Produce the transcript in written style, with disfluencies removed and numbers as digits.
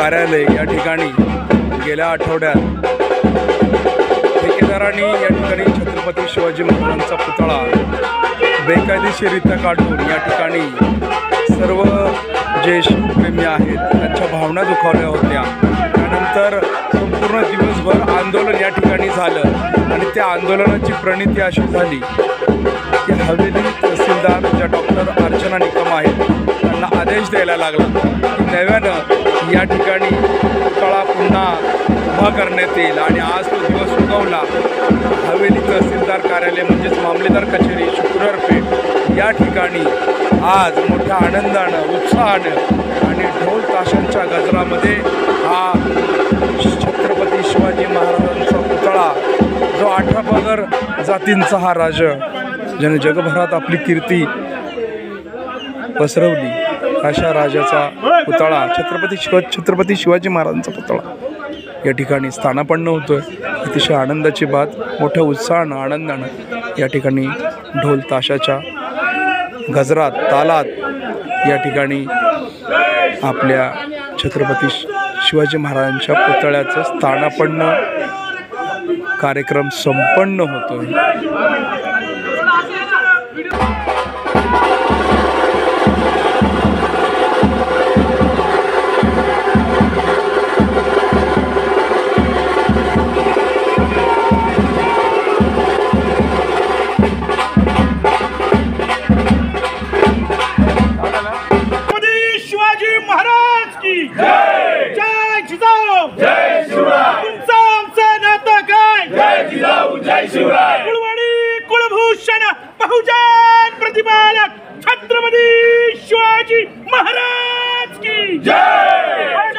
कार्यालय या ठिकाणी गेल्या आठवड्यात ठेकेदारांनी या ठिकाणी छत्रपती शिवाजी महाराजांचा पुतळा बेकायदेशीररित्या काढून या ठिकाणी सर्व जे शिवप्रेमी आहेत त्यांच्या भावना दुखावल्या होत्या। त्यानंतर संपूर्ण दिवसभर आंदोलन या ठिकाणी झालं आणि त्या आंदोलनाची प्रणिती अशी झाली की हवेली तहसीलदार ज्या डॉक्टर अर्चना निकम आहेत त्यांना आदेश द्यायला लागला की नव्यानं या ठिकाणी पुतळा पुन्हा उभा करण्यात येईल। आणि आज तो दिवस उगवला। हवेली तहसीलदार कार्यालय म्हणजेच मामलेदार कचेरी शुक्रवार पेठ या ठिकाणी आज मोठ्या आनंदानं उत्साहानं आणि ढोल ताशांच्या गजरामध्ये हा छत्रपती शिवाजी महाराजांचा पुतळा जो 18 पगड जातींचा हा राजा ज्याने जगभरात आपली कीर्ती पसरवली अशा राजाचा पुतळा छत्रपती शिवाजी महाराजांचा पुतळा या ठिकाणी स्थानापन्न होतोय। अतिशय आनंदाची बात, मोठ्या उत्साहानं आनंदानं या ठिकाणी ढोल ताशाच्या गजरात तालात या ठिकाणी आपल्या छत्रपती शिवाजी महाराजांच्या पुतळ्याचं स्थानापन्न कार्यक्रम संपन्न होतोय। कुलभूषण बहुजन प्रतिपालक छत्रपती शिवाजी महाराज की जय।